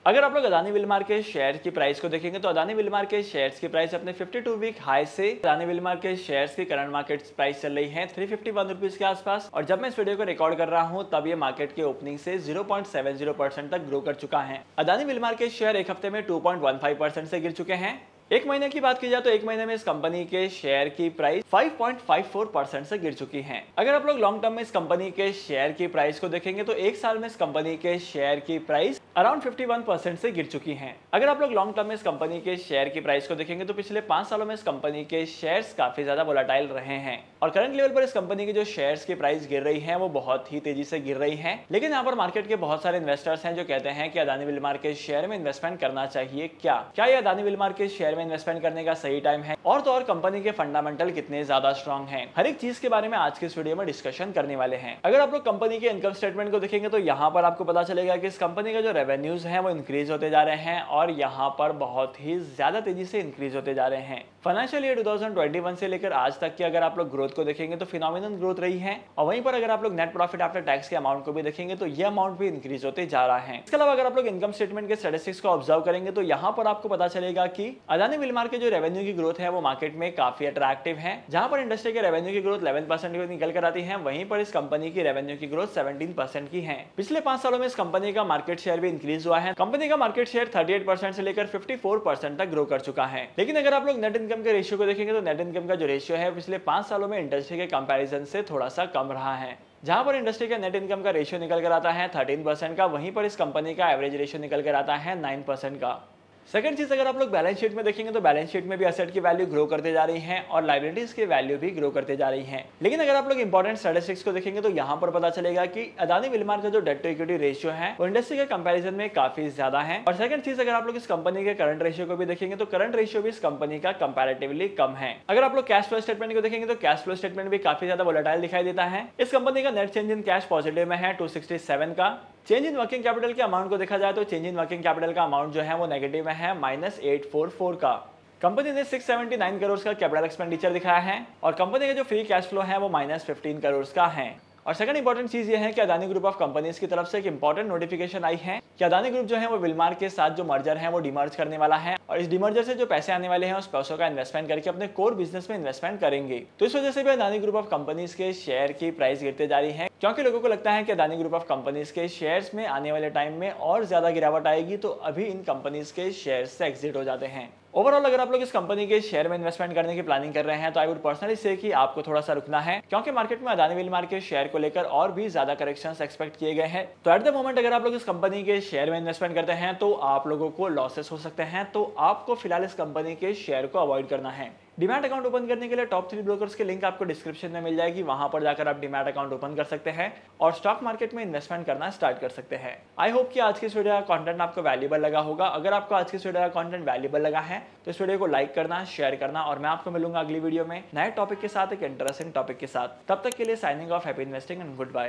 अगर आप लोग अदानी विल्मार के शेयर की प्राइस को देखेंगे तो अदानी विल्मार के शेयर्स की प्राइस अपने 52 वीक हाई से अदानी विल्मार के शेयर्स की करंट मार्केट प्राइस चल रही है 351 रुपीज के आसपास। और जब मैं इस वीडियो को रिकॉर्ड कर रहा हूं तब ये मार्केट के ओपनिंग से 0.70% तक ग्रो कर चुका है। अदानी विल्मार के शेयर एक हफ्ते में 2.15% से गिर चुके हैं। एक महीने की बात की जाए तो एक महीने में इस कंपनी के शेयर की प्राइस 5.54% से गिर चुकी है। अगर आप लोग लॉन्ग टर्म में इस कंपनी के शेयर की प्राइस को देखेंगे तो एक साल में इस कंपनी के शेयर की प्राइस अराउंड 51% से गिर चुकी है। अगर आप लोग लॉन्ग टर्म में इस कंपनी के शेयर की प्राइस को देखेंगे तो पिछले 5 सालों में इस कंपनी के शेयर्स काफी ज्यादा वोलेटाइल रहे हैं और करंट लेवल पर इस कंपनी की जो शेयर्स की प्राइस गिर रही है वो बहुत ही तेजी से गिर रही है। लेकिन यहाँ पर मार्केट के बहुत सारे इन्वेस्टर्स हैं जो कहते हैं कि अदानी विल्मार के शेयर में इन्वेस्टमेंट करना चाहिए। क्या ये अदानी विल्मार के शेयर में इन्वेस्टमेंट करने का सही टाइम है और तो और कंपनी के फंडामेंटल कितने ज्यादा स्ट्रांग हैं, हर एक चीज के बारे में आज के इस वीडियो में डिस्कशन करने वाले हैं। अगर आप लोग कंपनी के इनकम स्टेटमेंट को देखेंगे तो यहाँ पर आपको पता चलेगा कि इस कंपनी का जो रेवेन्यूज है वो इंक्रीज होते जा रहे हैं और यहाँ पर बहुत ही ज्यादा तेजी से इंक्रीज होते जा रहे हैं। फाइनेंशियल ईयर 2021 से लेकर आज तक की अगर आप लोग ग्रोथ को देखेंगे तो फिनोमिनल ग्रोथ रही है और वहीं पर अगर आप लोग नेट प्रॉफिट आफ्टर टैक्स के अमाउंट को भी देखेंगे तो ये अमाउंट भी इंक्रीज होते जा रहा है। इसके अलावा अगर आप लोग इनकम स्टेटमेंट के स्टैटिस्टिक्स को ऑब्जर्व करेंगे तो यहाँ पर आपको पता चलेगा कि अदानी विल्मार के जो रेवेन्यू की ग्रोथ है वो मार्केट में काफी अट्रैक्टिव है। जहां पर इंडस्ट्री के रेवेन्यू की ग्रोथ 11% निकल कर आती है वहीं पर इस कंपनी की रेवेन्यू की ग्रोथ 17% की है। पिछले 5 सालों में इस कंपनी का मार्केट शेयर भी इंक्रीज हुआ है। कंपनी का मार्केट शेयर 38% से लेकर 54% तक ग्रो कर चुका है। लेकिन अगर आप लोग नेट इनकम के रेशियो को देखेंगे तो नेट इनकम का जो रेशियो है पिछले 5 सालों में इंडस्ट्री के कंपैरिजन से थोड़ा सा कम रहा है। जहां पर इंडस्ट्री का नेट इनकम का रेशियो निकल कर आता है 13% का, वहीं पर इस कंपनी का एवरेज रेशियो निकल कर आता है 9% का। सेकंड चीज, अगर आप लोग बैलेंस शीट में देखेंगे तो बैलेंस शीट में भी एसेट की वैल्यू ग्रो करते जा रही है और लायबिलिटीज की वैल्यू भी ग्रो करते जा रही है। लेकिन अगर आप लोग इंपॉर्टेंट स्टैटिस्टिक्स को देखेंगे तो यहाँ पर पता चलेगा कि अदानी विल्मार का जो डेट टू इक्विटी रेशियो है वो इंडस्ट्री के कंपैरिजन में काफी ज्यादा है। और सेकंड चीज, अगर आप लोग इस कंपनी के करंट रेशियो को भी देखेंगे तो करंट रेशियो भी इस कंपनी का कंपैरेटिवली कम है। अगर आप लोग कैश फ्लो स्टेटमेंट को देखेंगे तो कैश फ्लो स्टेटमेंट भी काफी ज्यादा वोलेटाइल दिखाई देता है। इस कंपनी का net change in cash positive में है 267 का। चेंज इन वर्किंग कैपिटल के अमाउंट को देखा जाए तो चेंज इन वर्किंग कैपिटल का अमाउंट जो है वो नेगेटिव में है -844 का। कंपनी ने 679 करोड़ का कैपिटल एक्सपेंडिचर दिखाया है और कंपनी का जो फ्री कैश फ्लो है वो -15 करोड़ का है। और सेकंड इंपॉर्टेंट चीज ये है कि अदानी ग्रुप ऑफ कंपनीज की तरफ से एक इंपॉर्टेंट नोटिफिकेशन आई है कि अदानी ग्रुप जो है वो विल्मार के साथ जो मर्जर है वो डिमर्ज करने वाला है और इस डिमर्जर से जो पैसे आने वाले हैं उस पैसों का इन्वेस्टमेंट करके अपने कोर बिजनेस में इन्वेस्टमेंट करेंगे। तो इस वजह से भी अदानी ग्रुप ऑफ कंपनीज के शेयर की प्राइस गिरते जा रही है क्योंकि लोगों को लगता है कि अदानी ग्रुप ऑफ कंपनीज के शेयर्स में आने वाले टाइम में और ज्यादा गिरावट आएगी तो अभी इन कंपनीज के शेयर से एग्जिट हो जाते हैं। ओवरऑल अगर आप लोग इस कंपनी के शेयर में इन्वेस्टमेंट करने की प्लानिंग कर रहे हैं तो आई वुड पर्सनली से कि आपको थोड़ा सा रुकना है क्योंकि मार्केट में अदानी विल्मार के शेयर को लेकर और भी ज्यादा करेक्शंस एक्सपेक्ट किए गए हैं। तो एट द मोमेंट अगर आप लोग इस कंपनी के शेयर में इन्वेस्टमेंट करते हैं तो आप लोगों को लॉसेस हो सकते हैं, तो आपको फिलहाल इस कंपनी के शेयर को अवॉइड करना है। डीमैट अकाउंट ओपन करने के लिए टॉप 3 ब्रोकर्स के लिंक आपको डिस्क्रिप्शन में मिल जाएगी, वहां पर जाकर आप डीमैट अकाउंट ओपन कर सकते हैं और स्टॉक मार्केट में इन्वेस्टमेंट करना स्टार्ट कर सकते हैं। आई होप कि आज की इस वीडियो का कंटेंट आपको वैल्यूएबल लगा होगा। अगर आपको आज की इस वीडियो का कंटेंट वैल्यूएबल लगा है तो इस वीडियो को लाइक करना, शेयर करना और मैं आपको मिलूंगा अगली वीडियो में नए टॉपिक के साथ, एक इंटरेस्टिंग टॉपिक के साथ। तब तक के लिए signing off, happy investing and good bye.